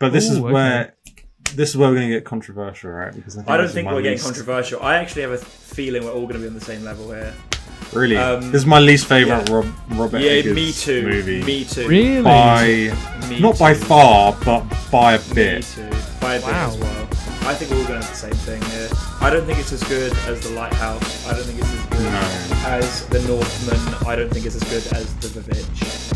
But this is Ooh, okay. where we're going to get controversial, right? Because I don't think we're getting controversial. I actually have a feeling we're all going to be on the same level here. Really? This is my least favourite Robert Eggers me too. movie. Me too. Really? Not by far, but by a bit. Me too. By a bit as well. I think we're all going to have the same thing here. I don't think it's as good as The Lighthouse. I don't think it's as good as The Northman. I don't think it's as good as The Vivitch.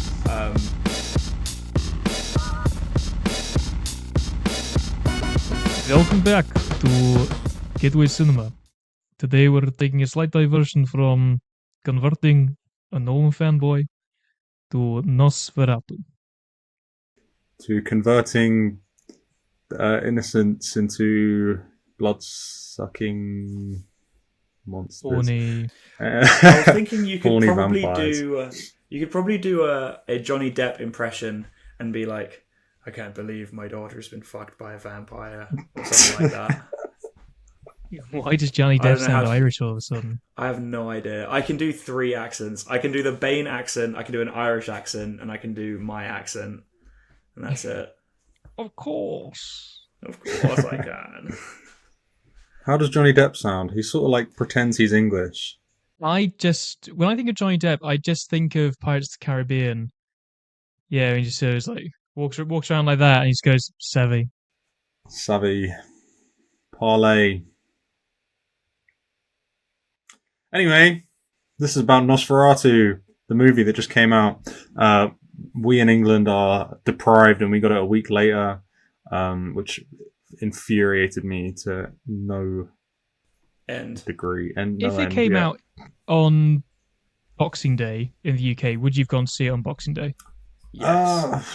Welcome back to Gateway Cinema. Today we're taking a slight diversion from converting a Nolan fanboy to Nosferatu. To converting innocents into blood-sucking monsters. Horny. I was thinking you could Horny probably vampires. do a Johnny Depp impression and be like, I can't believe my daughter's been fucked by a vampire or something like that. Why does Johnny Depp sound Irish all of a sudden? I have no idea. I can do 3 accents. I can do the Bane accent, I can do an Irish accent, and I can do my accent. And that's it. Of course. Of course I can. How does Johnny Depp sound? He sort of like pretends he's English. When I think of Johnny Depp, I just think of Pirates of the Caribbean. Yeah, he just goes like walks around like that, and he just goes savvy. Parlay. Anyway, this is about Nosferatu, the movie that just came out. We in England are deprived, and we got it a week later, which infuriated me to no degree. If it came out on Boxing Day in the UK, would you have gone to see it on Boxing Day? Yes.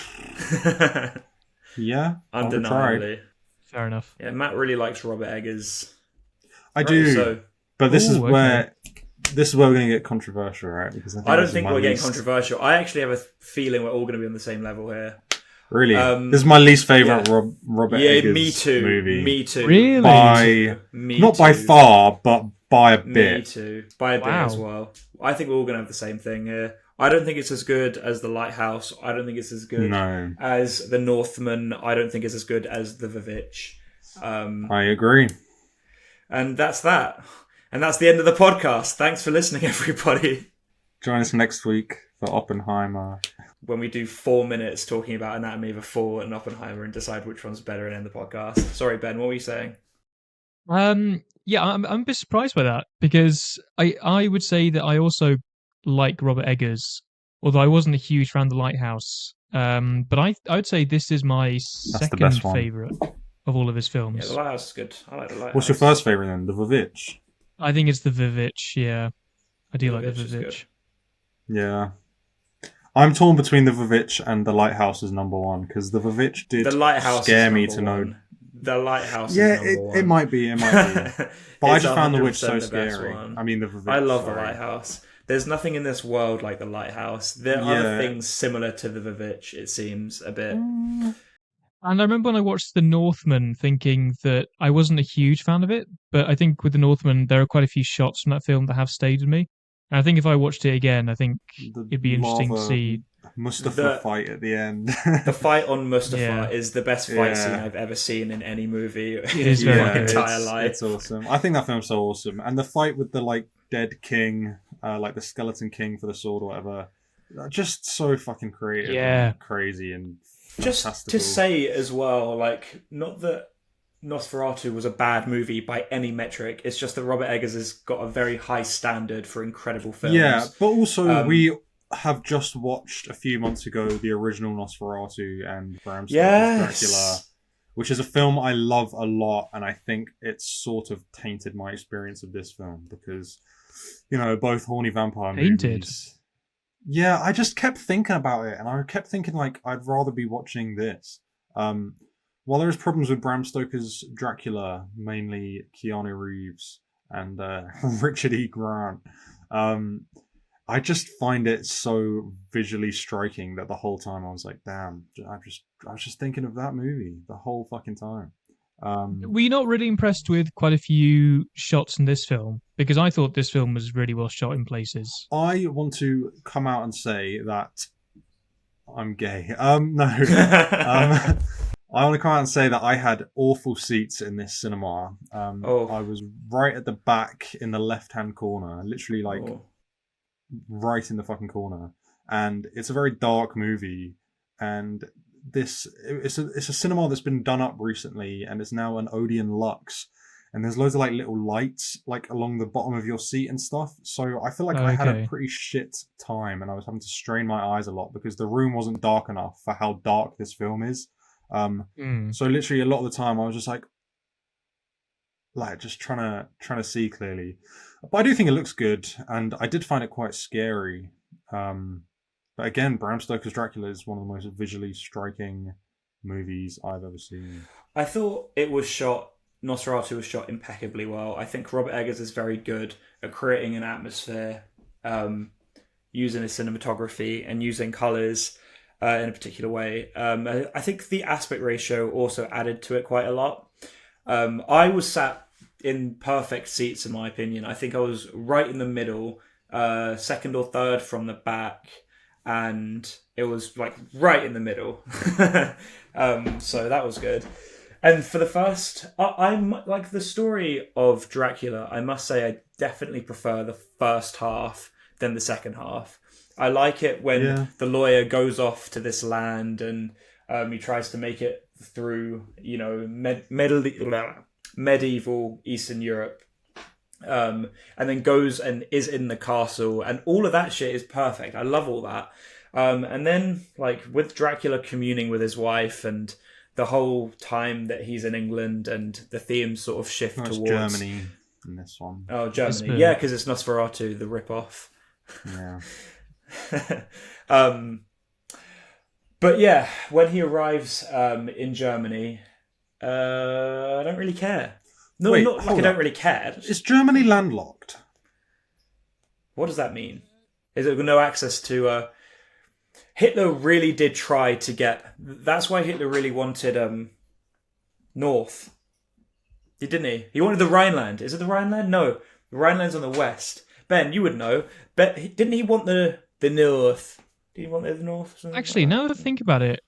Yeah. Undeniably. Fair enough. Yeah, Matt really likes Robert Eggers. I do. But this is where we're going to get controversial, right? Because I don't think we're getting controversial. I actually have a feeling we're all going to be on the same level here. Really? This is my least favourite Robert Eggers me too. movie. Me too. Really? Not by far, but by a bit. Me too. By a bit as well. I think we're all going to have the same thing here. I don't think it's as good as The Lighthouse. I don't think it's as good as The Northman. I don't think it's as good as The Vivitch. I agree. And that's that. And that's the end of the podcast. Thanks for listening, everybody. Join us next week for Oppenheimer. When we do 4 minutes talking about Anatomy of a Fall and Oppenheimer and decide which one's better and end the podcast. Sorry, Ben, what were you saying? Yeah, I'm a bit surprised by that because I would say that I also like Robert Eggers, although I wasn't a huge fan of The Lighthouse. But I would say this is my second favourite of all of his films. Yeah, The Lighthouse is good. I like The Lighthouse. What's your first favourite then? The Vivitch? I think it's The Vivitch, yeah. I do like The Vivitch. Yeah. I'm torn between The Vivitch and The Lighthouse as number one, because The Vivitch did scare me to know. The Lighthouse is number one. It might be. But I just found The Witch so scary. I mean, The Vivitch. I love The Lighthouse. There's nothing in this world like The Lighthouse. There are other things similar to The Vivitch, it seems, a bit. And I remember when I watched The Northman thinking that I wasn't a huge fan of it, but I think with The Northman, there are quite a few shots from that film that have stayed with me. And I think if I watched it again, I think it'd be interesting to see. Mustafa fight at the end. The fight on Mustafa is the best fight scene I've ever seen in any movie it is very my entire life. It's awesome. I think that film's so awesome. And the fight with the dead king, like the skeleton king for the sword or whatever, just so fucking creative and crazy and just fantastical. To say as well, not that Nosferatu was a bad movie by any metric, it's just that Robert Eggers has got a very high standard for incredible films. Yeah, but also we have just watched a few months ago the original Nosferatu and Bram Stoker's Dracula, which is a film I love a lot, and I think it's sort of tainted my experience of this film because, both horny vampire movies. Yeah, I just kept thinking about it, and I kept thinking I'd rather be watching this. While there's problems with Bram Stoker's Dracula, mainly Keanu Reeves and Richard E. Grant, I just find it so visually striking that the whole time I was like, damn, I was just thinking of that movie the whole fucking time. Were you not really impressed with quite a few shots in this film? Because I thought this film was really well shot in places. I want to come out and say that I'm gay. No. I want to come out and say that I had awful seats in this cinema. I was right at the back in the left-hand corner, literally right in the fucking corner. And it's a very dark movie. And it's a cinema that's been done up recently, and it's now an Odeon Lux. And there's loads of like little lights like along the bottom of your seat and stuff. So I feel like I had a pretty shit time, and I was having to strain my eyes a lot because the room wasn't dark enough for how dark this film is. So literally a lot of the time I was just like just trying to see clearly. But I do think it looks good, and I did find it quite scary. But again, Bram Stoker's Dracula is one of the most visually striking movies I've ever seen. I thought Nosferatu was shot impeccably well. I think Robert Eggers is very good at creating an atmosphere, using his cinematography and using colours in a particular way. I think the aspect ratio also added to it quite a lot. I was sat in perfect seats, in my opinion. I think I was right in the middle, second or third from the back, and it was like right in the middle. So that was good. And for the first, I'm like the story of Dracula. I must say, I definitely prefer the first half than the second half. I like it when the lawyer goes off to this land and he tries to make it through, medieval Eastern Europe, and then goes and is in the castle, and all of that shit is perfect. I love all that. And then, like, with Dracula communing with his wife and the whole time that he's in England, and the themes sort of shift towards Germany in this one. Oh, Germany. Yeah, because it's Nosferatu, the rip-off. Yeah. But yeah, when he arrives in Germany, I don't really care. No, Wait, not like I don't really care. Is Germany landlocked? What does that mean? Is it no access to... Hitler really did try to get... That's why Hitler really wanted north. Didn't he? He wanted the Rhineland. Is it the Rhineland? No. The Rhineland's on the west. Ben, you would know. But didn't he want the north? Did he want the north? Actually, now that I think about it,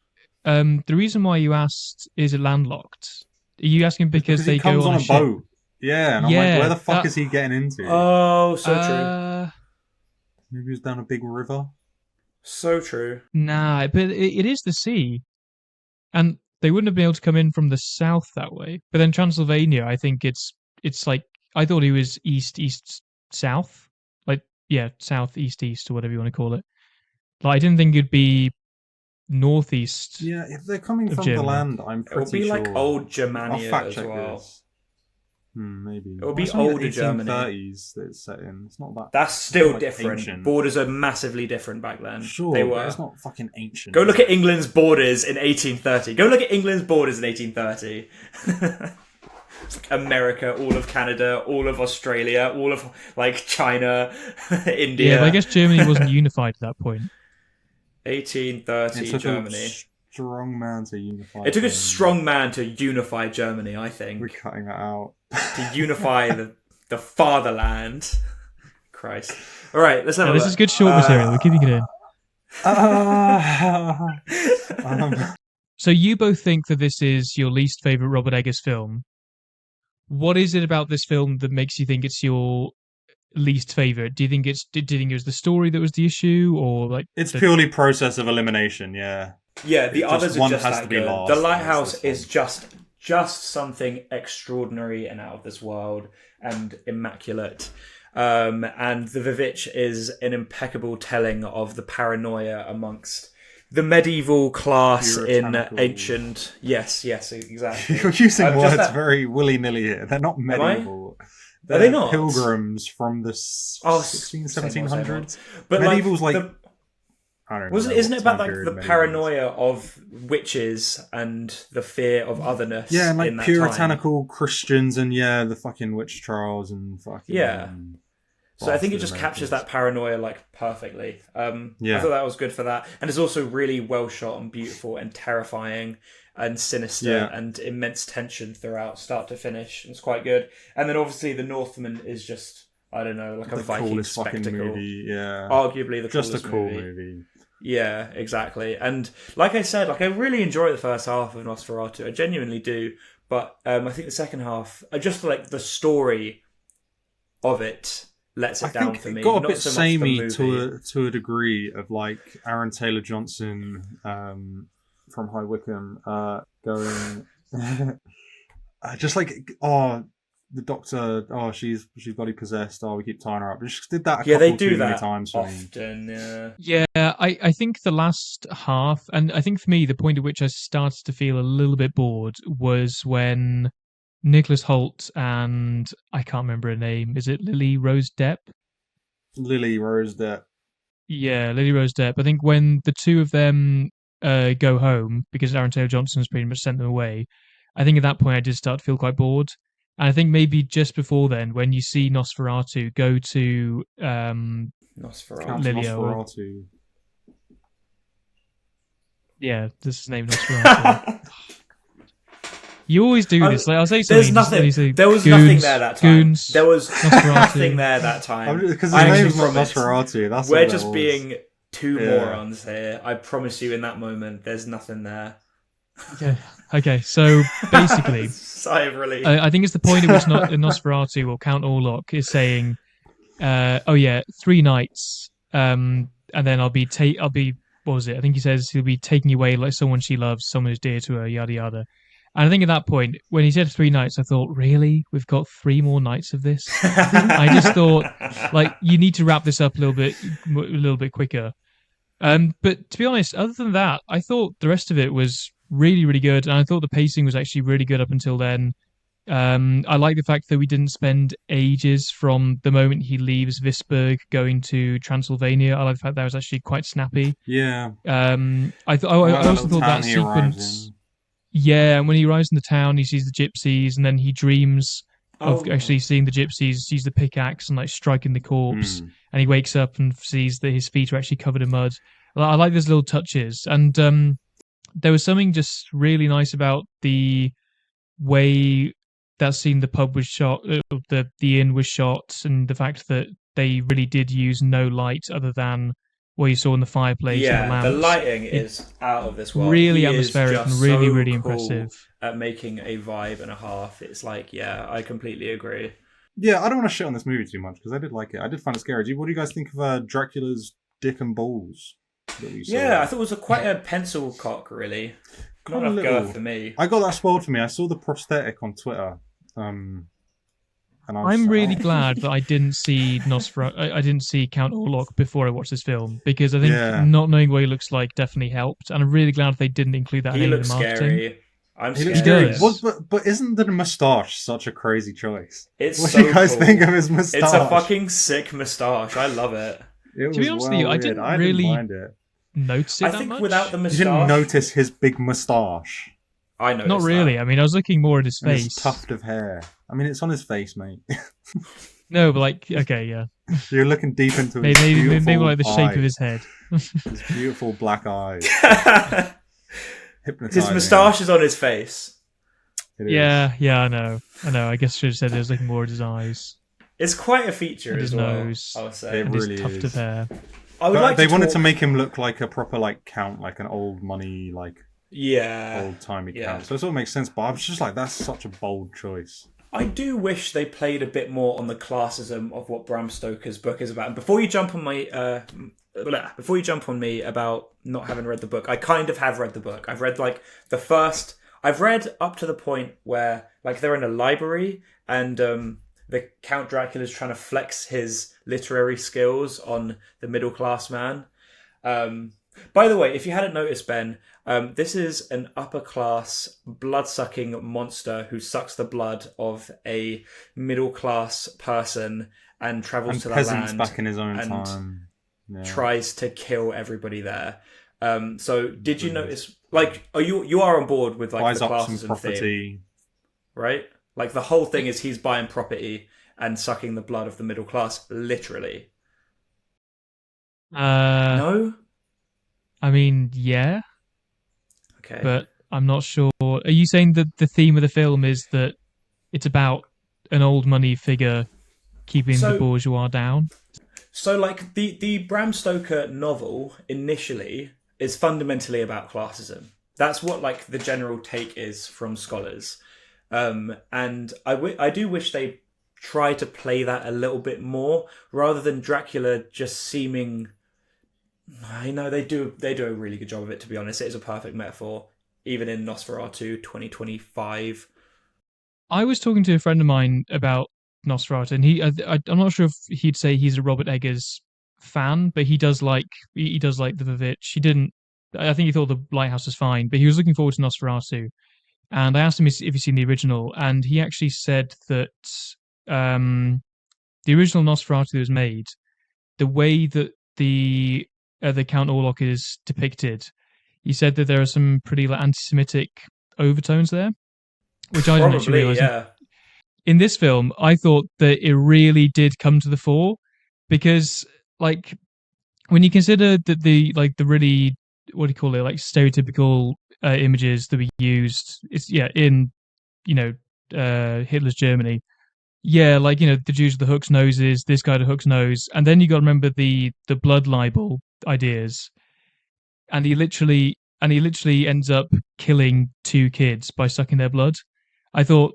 the reason why you asked, is it landlocked? Are you asking because they he comes go on a boat? Yeah, and I'm like, where the fuck is he getting into? Oh, so true. Maybe he was down a big river. So true. Nah, but it is the sea. And they wouldn't have been able to come in from the south that way. But then Transylvania, I think it's like, I thought he was east, south. Like, yeah, south, east, or whatever you want to call it. Like, I didn't think it'd be northeast. Yeah, if they're coming from Germany. the land, I'm pretty sure. It'll be like old Germania fact as check well. this. Maybe. It'll be older Germany. 1830s that it's set in. It's not that. That's still like different. Ancient. Borders are massively different back then. Sure, they but were. it's not fucking ancient. Go look at England's borders in 1830. Go look at England's borders in 1830. It's like America, all of Canada, all of Australia, all of like China, India. Yeah, but I guess Germany wasn't unified at that point. 1830 it took Germany. A strong man to unify. It took a strong man to unify Germany, I think. We're cutting that out. To unify the fatherland. Christ. All right, let's have a This look. is good short material. We're keeping it in. So you both think that this is your least favourite Robert Eggers film. What is it about this film that makes you think it's your least favourite? Do you think it was the story that was the issue, or like it's purely process of elimination? Yeah. Yeah, the others are just that good. Lost, the Lighthouse is just something extraordinary and out of this world and immaculate. And the Vivitch is an impeccable telling of the paranoia amongst the medieval class in ancient... Yes, exactly. You're using words very willy-nilly here. They're not medieval. Are they not? Pilgrims from the 1700s. But medieval's like... I don't know. Isn't it about like the paranoia of witches and the fear of otherness? Yeah, and like in that puritanical Christians and the fucking witch trials and fucking... Yeah. So I think it just captures that paranoia like perfectly. I thought that was good for that. And it's also really well shot and beautiful and terrifying and sinister and immense tension throughout start to finish. It's quite good. And then obviously The Northman is just, I don't know, like a Viking spectacle. Fucking movie, yeah. Arguably the just coolest a cool movie. Yeah, exactly. And like I said, like I really enjoy the first half of Nosferatu. I genuinely do. But I think the second half, I just feel like the story of it lets I it down think for it me. got a Not bit so much the samey movie. to a degree of like Aaron Taylor Johnson from High Wycombe going just like the doctor she's body possessed, we keep tying her up. It just did that a Yeah, they couple do too many that times for me. often. Yeah. Yeah, I think the last half, and I think for me, the point at which I started to feel a little bit bored was when Nicholas Hoult and I can't remember her name. Is it Lily Rose Depp? Lily Rose that Yeah, Lily Rose Depp. I think when the two of them go home because Aaron Taylor Johnson's pretty much sent them away, I think at that point I did start to feel quite bored. And I think maybe just before then, when you see Nosferatu go to Count Nosferatu. Lilio, Nosferatu. yeah, this is his name Nosferatu. You always do this. Like I'll say something. There's nothing. You say, There was goons, nothing there that time. Goons, There was nothing Nosferatu. there that time. Because I his actually name's not promise. Nosferatu. That's We're all just that was. being two Yeah. morons here. I promise you, in that moment, there's nothing there. Yeah. Okay. So basically, Sigh of relief. I think it's the point at which Nosferatu or Count Orlok is saying, "Oh yeah, 3 nights, and then I'll be what was it? I think he says he'll be taking you away like someone she loves, someone who's dear to her, yada yada." And I think at that point, when he said 3 nights, I thought, really, we've got 3 more nights of this. I just thought, like, you need to wrap this up a little bit quicker. But to be honest, other than that, I thought the rest of it was really, really good, and I thought the pacing was actually really good up until then. I like the fact that we didn't spend ages from the moment he leaves Visburg going to Transylvania. I like the fact that was actually quite snappy. Yeah. I also thought that sequence. Yeah, and when he arrives in the town, he sees the gypsies, and then he dreams of actually seeing the gypsies, sees the pickaxe and like striking the corpse, and he wakes up and sees that his feet are actually covered in mud. I like those little touches, and there was something just really nice about the way that scene the pub was shot, the inn was shot, and the fact that they really did use no light other than what you saw in the fireplace and the Yeah, lamps. the lighting is out of this world. Really He atmospheric is just and really, so really cool impressive. at making a vibe and a half. It's like, yeah, I completely agree. Yeah, I don't want to shit on this movie too much because I did like it. I did find it scary. What do you guys think of Dracula's dick and balls that we saw? Yeah, I thought it was quite a pencil cock, really. Not enough girth for me. I got that spoiled for me. I saw the prosthetic on Twitter. And I'm really glad that I didn't see I didn't see Count Orlok before I watched this film because I think not knowing what he looks like definitely helped, and I'm really glad they didn't include that. He in looks the marketing. scary. I'm he scared. looks scary. But isn't the moustache such a crazy choice? It's what so do you guys cool. think of his moustache? It's a fucking sick moustache. I love it. To be honest with you, I didn't really mind it. notice it I that think much. without the moustache, You didn't notice his big moustache. I noticed. Not really. That. I mean, I was looking more at his face. His tuft of hair. I mean, it's on his face, mate. No, but like, okay, yeah. You're looking deep into his beautiful maybe like the shape eyes. of his head. His beautiful black eyes. Hypnotizing. His moustache is on his face. Yeah, I know. I guess I should have said I was looking more at his eyes. It's quite a feature and as his well. nose. I would say. And really his tuft is. of hair. I would like they to wanted talk... to make him look like a proper like count, like an old money, like old timey count. So it sort of makes sense. But I was just like, that's such a bold choice. I do wish they played a bit more on the classism of what Bram Stoker's book is about. And before you jump on me about not having read the book, I kind of have read the book. I've read I've read up to the point where like they're in a library and the Count Dracula is trying to flex his literary skills on the middle class man. By the way, if you hadn't noticed, Ben, this is an upper class blood sucking monster who sucks the blood of a middle class person and travels to the land back in his own and time. tries to kill everybody there. So did you notice? Like, you are on board with like buys the up classes some and property, theme, right? Like the whole thing is he's buying property and sucking the blood of the middle class, literally. No. I mean, yeah. Okay. But I'm not sure. Are you saying that the theme of the film is that it's about an old money figure keeping the bourgeois down? So, like, the Bram Stoker novel initially is fundamentally about classism. That's what, like, the general take is from scholars. And I do wish they try to play that a little bit more, rather than Dracula just seeming... I know they do a really good job of it, to be honest. It is a perfect metaphor, even in Nosferatu 2025. I was talking to a friend of mine about Nosferatu, and I'm not sure if he'd say he's a Robert Eggers fan, but he does like the Vivitch. I think he thought the Lighthouse was fine, but he was looking forward to Nosferatu. And I asked him if he's seen the original, and he actually said that the original Nosferatu that was made, the way that the Count Orlok is depicted, he said that there are some pretty anti-Semitic overtones there, which I didn't actually realize. Yeah. In this film, I thought that it really did come to the fore, because, like, when you consider that the really, what do you call it, like, stereotypical images that we used, in Hitler's Germany. Yeah, like, the Jews with the hook's noses, this guy with the hook's nose, and then you got to remember the blood libel ideas, and he literally ends up killing 2 kids by sucking their blood. I thought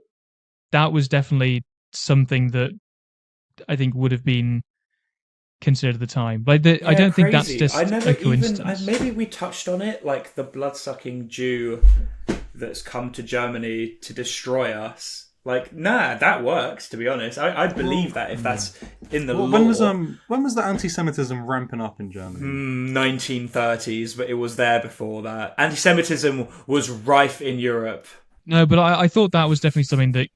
that was definitely something that I think would have been considered at the time. But I don't think that's just a coincidence. Maybe we touched on it, like the blood-sucking Jew that's come to Germany to destroy us. Like, nah, that works, to be honest. I'd believe that if that's in the law. When was the anti-Semitism ramping up in Germany? 1930s, but it was there before that. Anti-Semitism was rife in Europe. No, but I thought that was definitely something that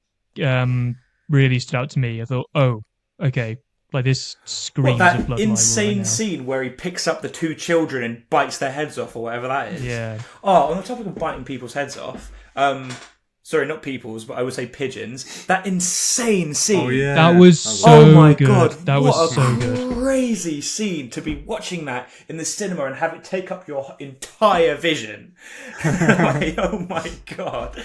really stood out to me. I thought, oh, okay, like, this screams of blood. That insane scene where he picks up the 2 children and bites their heads off, or whatever that is. Yeah. Oh, on the topic of biting people's heads off, sorry, not people's, but I would say pigeons. That insane scene. Oh, yeah. That was so good. Oh my god, that was so good. Crazy scene to be watching that in the cinema and have it take up your entire vision. Like, oh my god.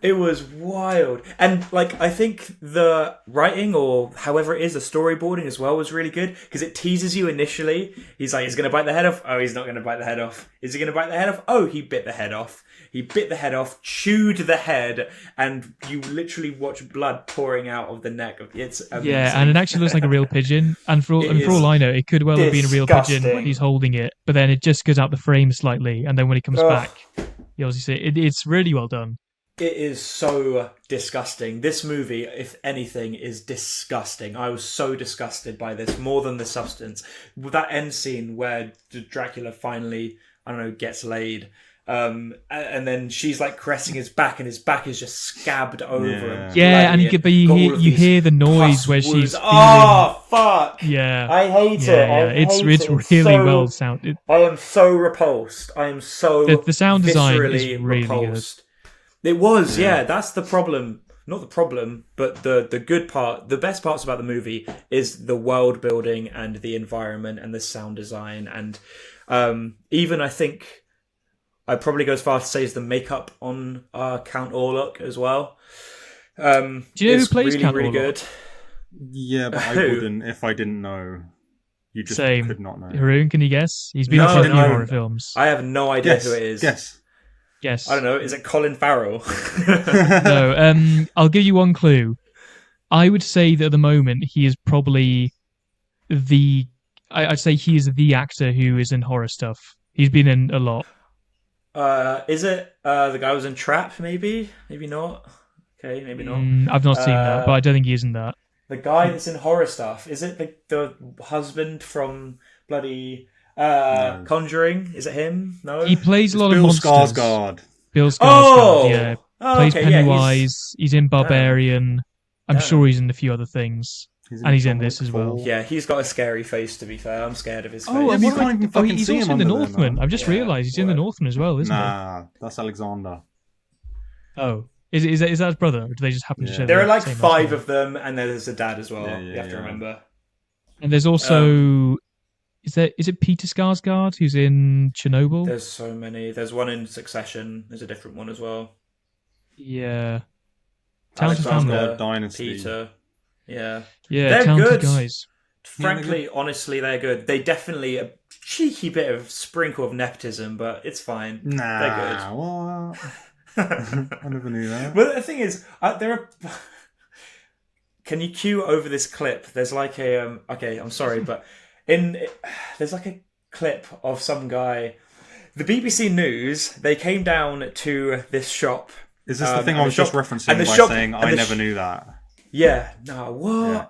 It was wild. And, like, I think the writing, or however it is, the storyboarding as well, was really good, because it teases you initially. He's like, he's going to bite the head off. Oh, he's not going to bite the head off. Is he going to bite the head off? Oh, he bit the head off. He bit the head off, chewed the head, and you literally watch blood pouring out of the neck. It's amazing. Yeah, and it actually looks like a real pigeon. And for all I know, it could well have been a real pigeon when he's holding it, but then it just goes out the frame slightly, and then when he comes back, you obviously see it. It's really well done. It is so disgusting. This movie, if anything, is disgusting. I was so disgusted by this, more than the substance. That end scene where Dracula finally, I don't know, gets laid. And then she's like caressing his back, and his back is just scabbed over. Yeah, and you hear the noise where she's feeling... Oh, fuck! Yeah. I hate it. Yeah. It's really well sounded. I am so repulsed. I am so the sound design is really repulsed. Good. It was, yeah. That's the problem. Not the problem, but the good part. The best parts about the movie is the world building and the environment and the sound design, and even I think I'd probably go as far as to say is the makeup on Count Orlok as well. Do you know who plays really, Count really Orlok? Good. Yeah, but I wouldn't if I didn't know. You just could not know. Haroon, can you guess? He's been in a few horror films. I have no idea who it is. Yes. I don't know. Is it Colin Farrell? No. I'll give you one clue. I would say that at the moment he is probably I'd say he is the actor who is in horror stuff. He's been in a lot. Is it the guy who was in Trap? Maybe not. Okay, maybe not. I've not seen that, but I don't think he is in that. The guy that's in horror stuff. Is it the husband from bloody No. Conjuring? Is it him? No. He plays a lot of monsters. Bill Skarsgård. Oh! Yeah. Oh, Plays okay, Pennywise. He's in Barbarian. I'm sure he's in a few other things. He's in this as well. Yeah, he's got a scary face, to be fair. I'm scared of his face. Oh, you can't even fucking he's see also him in The under Northman. there, I've just realised he's in The Northman as well, isn't he? Nah, that's Alexander. Oh. Is that his brother, or do they just happen to share There the are like same 5 last of them, and there's a dad as well. Yeah, you have to remember. name? And there's also... Is it Peter Skarsgård who's in Chernobyl? There's so many. There's one in Succession. There's a different one as well. Yeah. Talented family. Dynasty. Peter. Yeah. Yeah, They're talented good. guys. frankly, honestly, they're good. They definitely a cheeky bit of sprinkle of nepotism, but it's fine. Nah, they're good. What? I never knew that. But the thing is, there are. Can you cue over this clip? There's like a okay, I'm sorry, but there's like a clip of some guy. The BBC News, they came down to this shop. Is this the thing I was just referencing by saying I never knew that? Yeah. No, what? Yeah.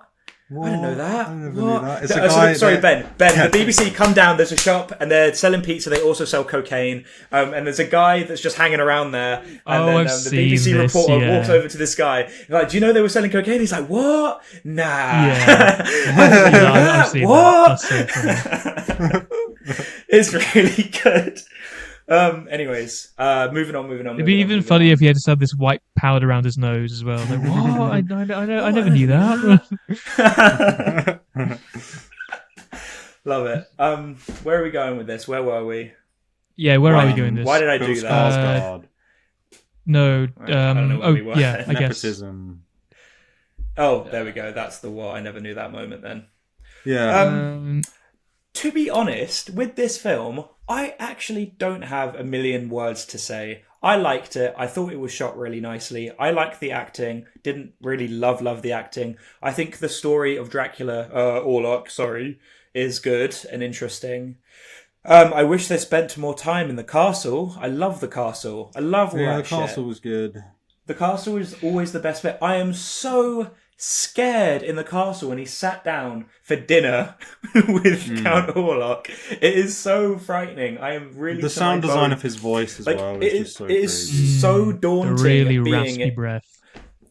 What? I didn't know that. I never knew that. It's a guy sorry, Ben. The BBC come down. There's a shop, and they're selling pizza. They also sell cocaine. And there's a guy that's just hanging around there. And then the BBC reporter walks over to this guy. He's like, "Do you know they were selling cocaine?" He's like, "What? Nah." Yeah. I've seen what? That. That's so funny. It's really good. Anyways, moving on. It'd be even funny if he had just had this white powder around his nose as well. Like, what? I never knew that. Love it. Where are we going with this? Where were we? Yeah, where are we doing this? Why did I do that? No. I don't know where we were. Yeah, I guess. Nepotism. Oh, there we go. That's the what. I never knew that moment then. Yeah. To be honest, with this film, I actually don't have a million words to say. I liked it. I thought it was shot really nicely. I liked the acting. Didn't really love the acting. I think the story of Dracula, Orlok, is good and interesting. I wish they spent more time in the castle. I love the castle. I love all that the shit. castle was good. The castle is always the best bit. I am so scared in the castle when he sat down for dinner with Count Orlok. It is so frightening. I am really the sound design of his voice as well. It is so daunting. The really raspy breath.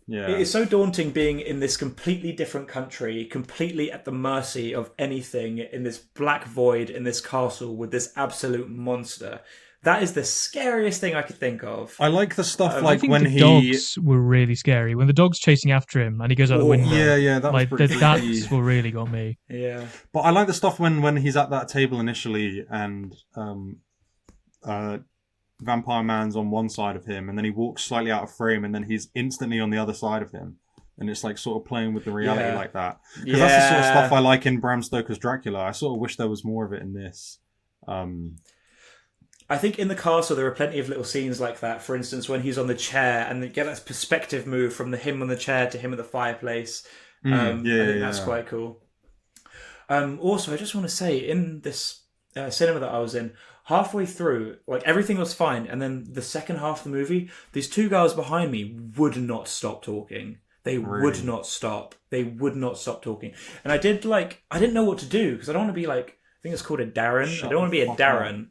Yeah, it is so daunting being in this completely different country, completely at the mercy of anything in this black void in this castle with this absolute monster. That is the scariest thing I could think of. I like the stuff I think the dogs were really scary. When the dog's chasing after him and he goes out the window. Yeah, that was pretty that's what really got me. Yeah. But I like the stuff when he's at that table initially and Vampire Man's on one side of him and then he walks slightly out of frame and then he's instantly on the other side of him. And it's like sort of playing with the reality like that. Because that's the sort of stuff I like in Bram Stoker's Dracula. I sort of wish there was more of it in this. I think in the castle there are plenty of little scenes like that. For instance, when he's on the chair and they get that perspective move from him on the chair to him at the fireplace. I think that's quite cool. Also, I just want to say, in this cinema that I was in, halfway through, like everything was fine, and then the second half of the movie, these two girls behind me would not stop talking. They would not stop. They would not stop talking. And I didn't know what to do because I don't want to be like, I think it's called a Darren. I don't want to be a Darren.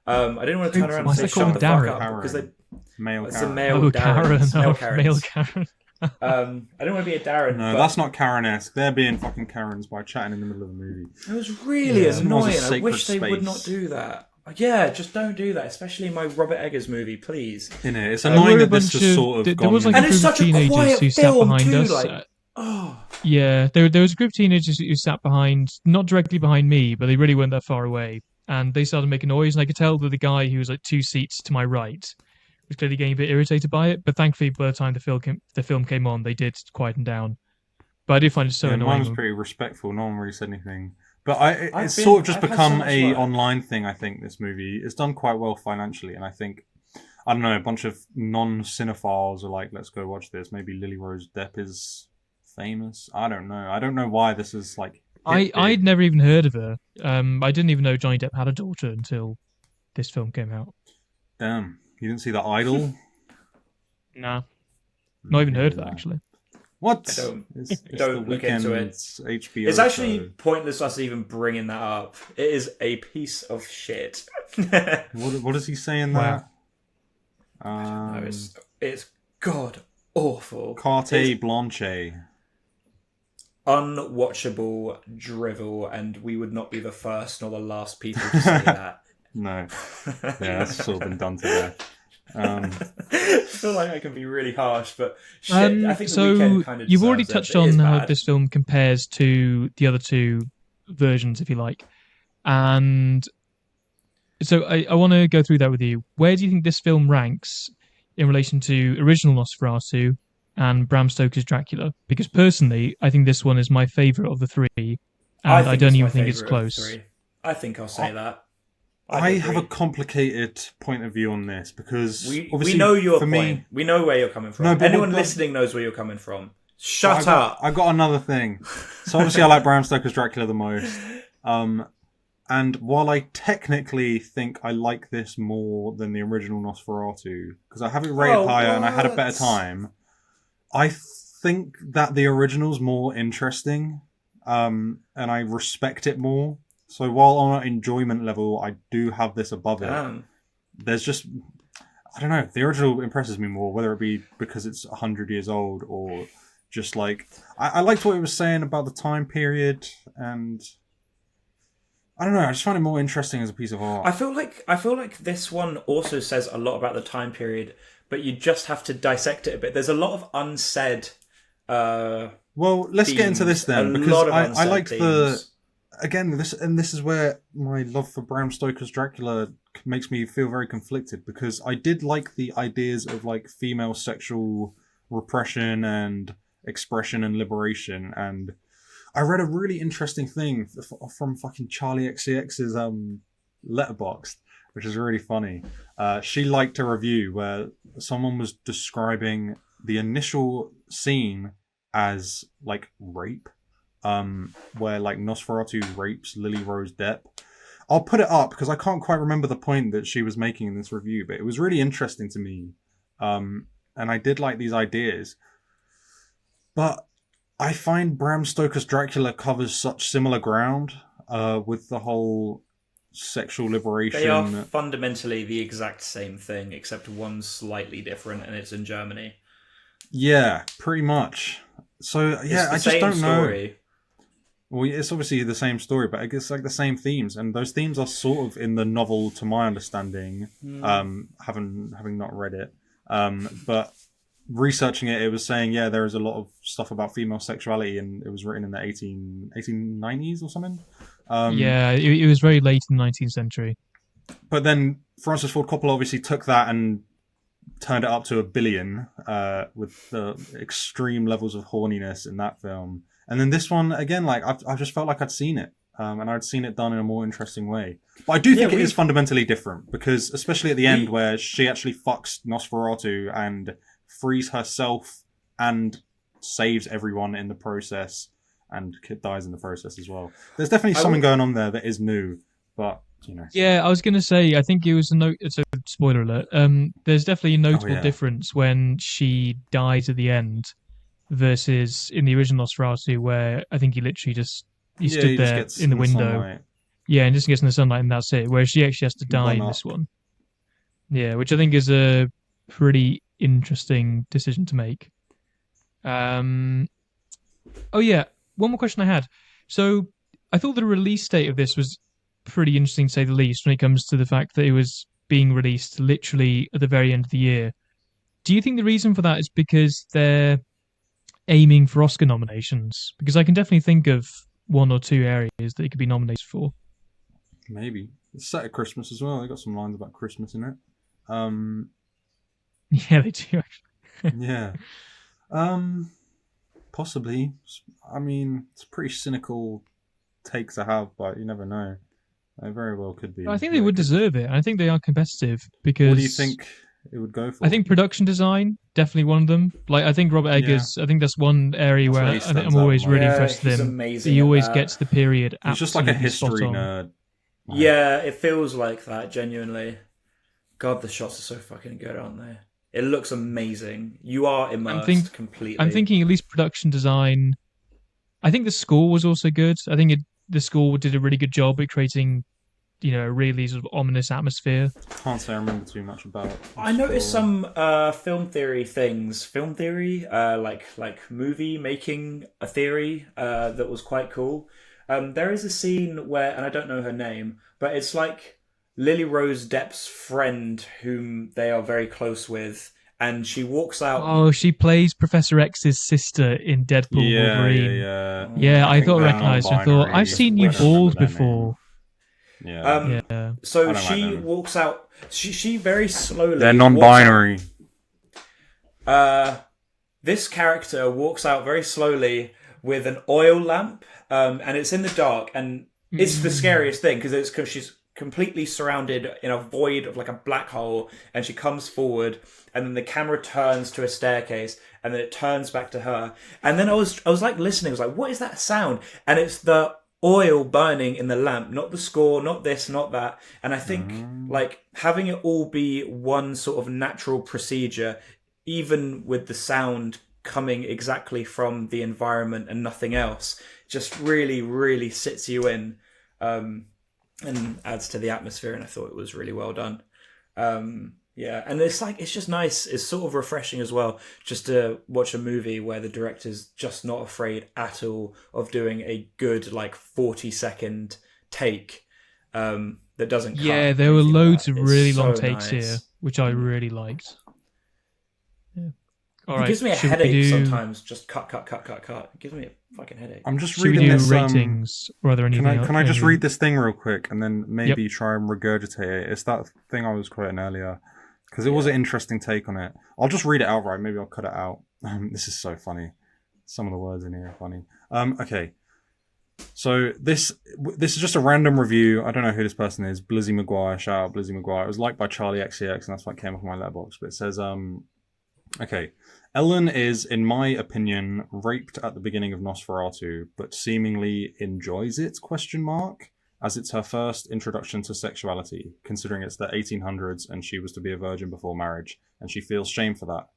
I didn't want to turn around and say shut the fuck up because it's a male Darren. Male Karen. I don't want to be a Darren. No, that's not Karen-esque. They're being fucking Karens by chatting in the middle of the movie. It was really annoying. I wish they would not do that. Yeah, just don't do that, especially in my Robert Eggers movie, please. It's annoying that this has sort of gone... There was like a group of teenagers who sat behind us. Yeah, there was a group of teenagers who sat behind, not directly behind me, but they really weren't that far away. And they started making noise, and I could tell that the guy who was like 2 seats to my right was clearly getting a bit irritated by it. But thankfully, by the time the film came on, they did quieten down. But I do find it so annoying. Mine was pretty respectful. No one really said anything. But it's sort of just become a online thing, I think, this movie. It's done quite well financially, and I think, I don't know, a bunch of non-cinephiles are like, let's go watch this. Maybe Lily Rose Depp is famous. I don't know. I don't know why this is like... I'd never even heard of her. I didn't even know Johnny Depp had a daughter until this film came out. Damn. You didn't see The Idol? Nah. Not even heard of that, actually. What? Don't look into it. It's HBO. It's actually pointless us even bringing that up. It is a piece of shit. What does he say in that? It's god awful. Carte Blanche. Unwatchable drivel, and we would not be the first nor the last people to say that. No. Yeah, that's sort of been done to death. I feel like I can be really harsh, but shit, I think so. The Weeknd kind of you've already touched on how bad. this film compares to the other two versions, if you like, and so I want to go through that with you. Where do you think this film ranks in relation to original Nosferatu and Bram Stoker's Dracula? Because personally, I think this one is my favourite of the three, and I don't it's even my think it's favourite of close. 3. I think I'll say that. I have a complicated point of view on this because we know your point. Me, we know where you're coming from. No, Anyone listening knows where you're coming from. Shut up. I got another thing. So obviously I like Bram Stoker's Dracula the most. And while I technically think I like this more than the original Nosferatu, because I have it rated higher and I had a better time, I think that the original's more interesting, and I respect it more. So while on an enjoyment level, I do have this above it. There's just, I don't know, the original impresses me more, whether it be because it's 100 years old or just like, I liked what it was saying about the time period, and I don't know, I just find it more interesting as a piece of art. I feel like this one also says a lot about the time period, but you just have to dissect it a bit. There's a lot of unsaid well, let's get into this then, because I like themes. This is where my love for Bram Stoker's Dracula makes me feel very conflicted, because I did like the ideas of like female sexual repression and expression and liberation, and I read a really interesting thing from fucking Charlie XCX's Letterboxd, which is really funny. She liked a review where someone was describing the initial scene as like rape, where like Nosferatu rapes Lily Rose Depp. I'll put it up because I can't quite remember the point that she was making in this review, but it was really interesting to me, and I did like these ideas. But I find Bram Stoker's Dracula covers such similar ground with the whole sexual liberation. They are fundamentally the exact same thing, except one's slightly different, and it's in Germany. Yeah, pretty much. So yeah, I just don't know. Well, it's obviously the same story, but it's like the same themes, and those themes are sort of in the novel, to my understanding. Having not read it, but researching it, it was saying there is a lot of stuff about female sexuality, and it was written in the 1890s or something. It was very late in the 19th century. But then Francis Ford Coppola obviously took that and turned it up to 1 billion with the extreme levels of horniness in that film. And then this one, again, like I've just felt like I'd seen it, and I'd seen it done in a more interesting way. But I do think it is fundamentally different, because especially at the end where she actually fucks Nosferatu and frees herself and saves everyone in the process, and Kid dies in the process as well. There's definitely something going on there that is new, but you know. Yeah, I was going to say, I think it was it's a spoiler alert. There's definitely a notable difference when she dies at the end versus in the original Nosferatu, where I think he literally he stood there in the window. Sunlight. Yeah, and just gets in the sunlight and that's it. Whereas she actually has to die in this one. Yeah, which I think is a pretty interesting decision to make. Oh yeah, one more question I had. So I thought the release date of this was pretty interesting, to say the least, when it comes to the fact that it was being released literally at the very end of the year. Do you think the reason for that is because they're aiming for Oscar nominations? Because I can definitely think of 1 or 2 areas that it could be nominated for. Maybe. It's set at Christmas as well. They got some lines about Christmas in it. Yeah, they do, actually. Yeah. Possibly. I mean, it's a pretty cynical take to have, but you never know. They very well could be. I think they would deserve it. I think they are competitive, because... What do you think it would go for? I think production design, definitely one of them. Like, I think Robert Eggers, I think that's one area where I'm always really impressed with him. He always gets the period absolutely. He's just like a history nerd. Yeah, it feels like that, genuinely. God, the shots are so fucking good, aren't they? It looks amazing. You are immersed completely. I'm thinking at least production design. I think the score was also good. I think the score did a really good job at creating, a really sort of ominous atmosphere. Can't say I remember too much about it. I noticed some film theory things. Film theory, like movie making a theory that was quite cool. There is a scene where, and I don't know her name, but it's like Lily Rose Depp's friend, whom they are very close with, and she walks out. Oh, she plays Professor X's sister in Deadpool Wolverine. Yeah, I thought I recognised her. I thought, I've seen you bald before. Yeah. So she walks out. She very slowly. They're non-binary. This character walks out very slowly with an oil lamp, and it's in the dark, and it's the scariest thing because she's completely surrounded in a void of like a black hole, and she comes forward, and then the camera turns to a staircase, and then it turns back to her, and then I was like listening, I was like, what is that sound? And it's the oil burning in the lamp, not the score, not this, not that. And I think like having it all be one sort of natural procedure, even with the sound coming exactly from the environment and nothing else, just really, really sits you in, and adds to the atmosphere. And I thought it was really well done. Yeah, and it's just nice. It's sort of refreshing as well, just to watch a movie where the director's just not afraid at all of doing a good 40-second take that doesn't cut. Yeah, there were loads of really long takes here, which I really liked. Yeah. All right. It gives me a headache sometimes. Just cut. It gives me a fucking headache. I'm just Should reading we do this. ratings, or are there anything Can I just read this thing real quick and then maybe try and regurgitate it? It's that thing I was quoting earlier. Because it was an interesting take on it. I'll just read it outright. Maybe I'll cut it out. This is so funny. Some of the words in here are funny. Okay. So this is just a random review. I don't know who this person is. Blizzy Maguire. Shout out Blizzy Maguire. It was liked by Charlie XCX, and that's what came off my letterbox. But it says, okay. Ellen is, in my opinion, raped at the beginning of Nosferatu, but seemingly enjoys it, ? As it's her first introduction to sexuality, considering it's the 1800s and she was to be a virgin before marriage, and she feels shame for that.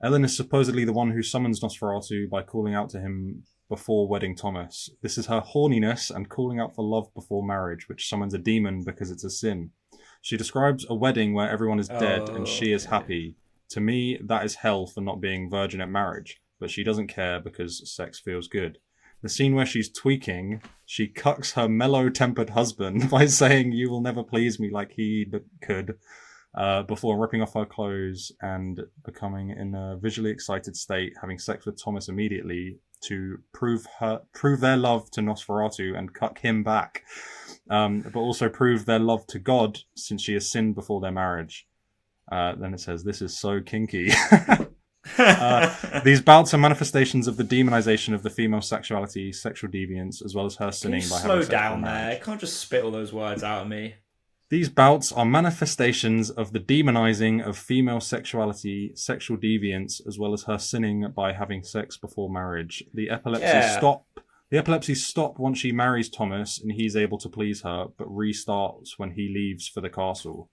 Ellen is supposedly the one who summons Nosferatu by calling out to him before wedding Thomas. This is her horniness and calling out for love before marriage, which summons a demon because it's a sin. She describes a wedding where everyone is dead and she is happy. To me, that is hell for not being virgin at marriage, but she doesn't care because sex feels good. The scene where she's tweaking, she cucks her mellow-tempered husband by saying, "You will never please me like he could," before ripping off her clothes and becoming in a visually excited state, having sex with Thomas immediately to prove their love to Nosferatu and cuck him back, but also prove their love to God since she has sinned before their marriage. Then it says, "This is so kinky." These bouts are manifestations of the demonization of the female sexuality, sexual deviance, as well as her sinning by having sex. Slow down there. You can't just spit all those words out of me. These bouts are manifestations of the demonizing of female sexuality, sexual deviance, as well as her sinning by having sex before marriage. The epilepsy stop once she marries Thomas and he's able to please her, but restarts when he leaves for the castle.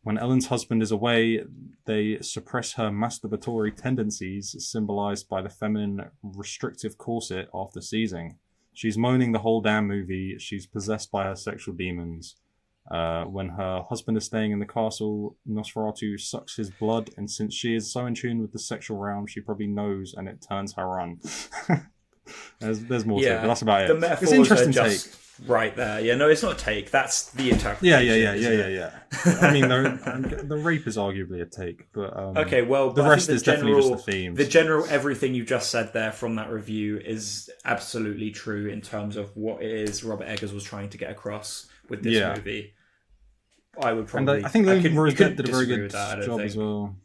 When Ellen's husband is away, they suppress her masturbatory tendencies, symbolized by the feminine restrictive corset after seizing. She's moaning the whole damn movie. She's possessed by her sexual demons. When her husband is staying in the castle, Nosferatu sucks his blood, and since she is so in tune with the sexual realm, she probably knows, and it turns her on. there's more to it, but that's about it. The metaphors it's an interesting take. Right there. Yeah, no, it's not a take. That's the interpretation. Yeah. I mean, the rape is arguably a take, but okay, well, the rest is definitely just the themes. The general everything you just said there from that review is absolutely true in terms of what it is Robert Eggers was trying to get across with this movie. I would probably. And I think Rose did a very good job as well.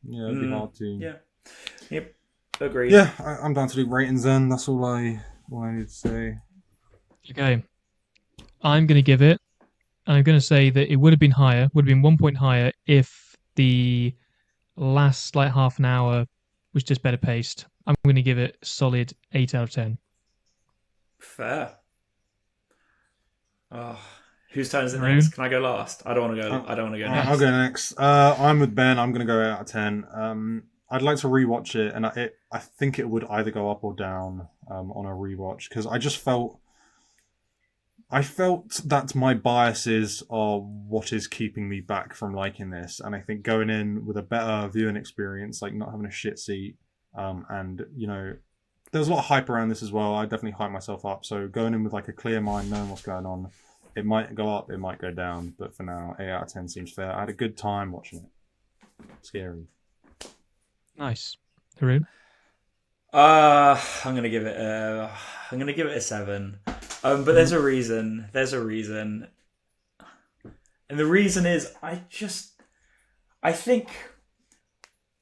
Yeah, it'd be hard to. Yeah. Yep. Agreed. Yeah, I'm down to do ratings then. That's all I need to say. Okay. I'm going to give it, and I'm going to say that it would have been 1 point higher if the last half an hour was just better paced. I'm going to give it a solid 8 out of 10. Fair. Oh, whose turn is it next? Can I go last? I don't want to go. I don't want to go next. I'll go next. I'm with Ben. I'm going to go 8 out of 10. I'd like to rewatch it, and I think it would either go up or down on a rewatch because I felt that my biases are what is keeping me back from liking this, and I think going in with a better viewing experience, like not having a shit seat, and there was a lot of hype around this as well. I definitely hyped myself up, so going in with like a clear mind, knowing what's going on, it might go up, it might go down, but for now, 8 out of 10 seems fair. I had a good time watching it. Scary. Nice. Haroon? I'm gonna give it a 7. But there's a reason. And the reason is I think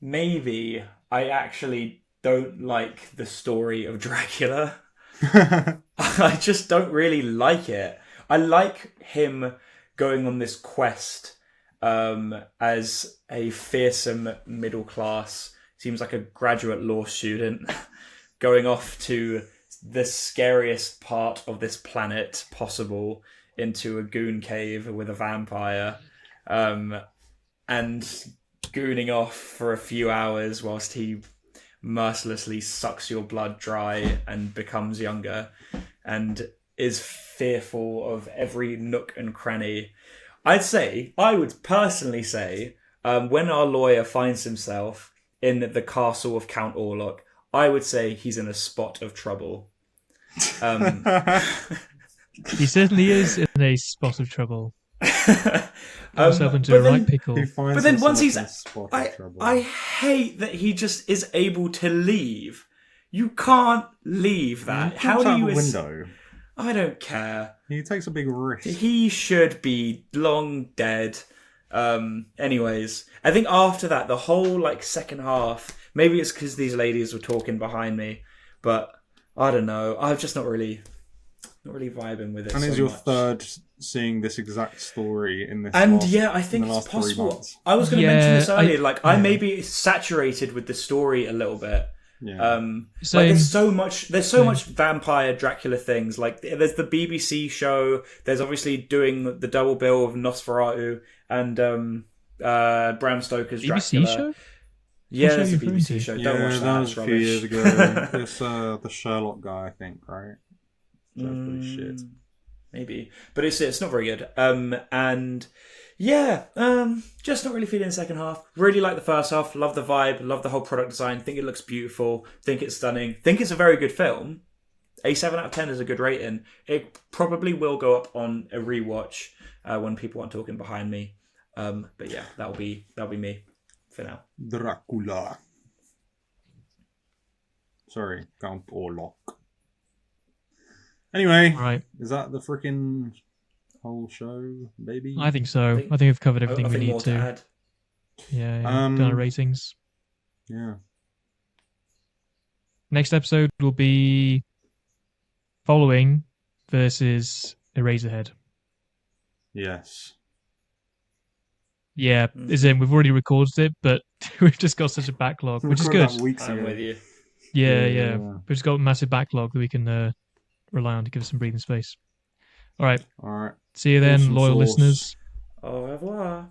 maybe I actually don't like the story of Dracula. I just don't really like it. I like him going on this quest as a fearsome middle class, seems like a graduate law student, going off to the scariest part of this planet possible, into a goon cave with a vampire, and gooning off for a few hours whilst he mercilessly sucks your blood dry and becomes younger and is fearful of every nook and cranny. I would personally say, when our lawyer finds himself in the castle of Count Orlok, I would say he's in a spot of trouble. He certainly is in a spot of trouble. Himself into a right pickle. But then once he's, I hate that he just is able to leave. You can't leave that. How do you? Window. I don't care. He takes a big risk. He should be long dead. Anyways, I think after that, the whole second half. Maybe it's because these ladies were talking behind me, but I don't know. I'm just not really vibing with it. And it's your third seeing this exact story in this. And I think it's possible. I was going to mention this earlier. I may be saturated with the story a little bit. Yeah. There's so much vampire Dracula things. There's the BBC show. There's obviously doing the double bill of Nosferatu and Bram Stoker's Dracula. BBC show? Yeah, there's a BBC show. Don't watch that. That was a few years ago. It's the Sherlock guy, I think, right? That's pretty shit. Maybe, but it's not very good. Just not really feeling the second half. Really like the first half. Love the vibe. Love the whole product design. Think it looks beautiful. Think it's stunning. Think it's a very good film. A 7 out of 10 is a good rating. It probably will go up on a rewatch when people aren't talking behind me. But yeah, that'll be me for now. Dracula. Sorry, Count Orlok. Anyway, right. Is that the freaking whole show, baby? I think so. I think we've covered everything we need to. Add. Yeah. Done our ratings. Yeah. Next episode will be Following versus Eraserhead. Yes. Yeah, as in we've already recorded it, but we've just got such a backlog, which is good. I'm with you. Yeah. We've just got a massive backlog that we can rely on to give us some breathing space. All right. All right. See you then, loyal listeners. Au revoir.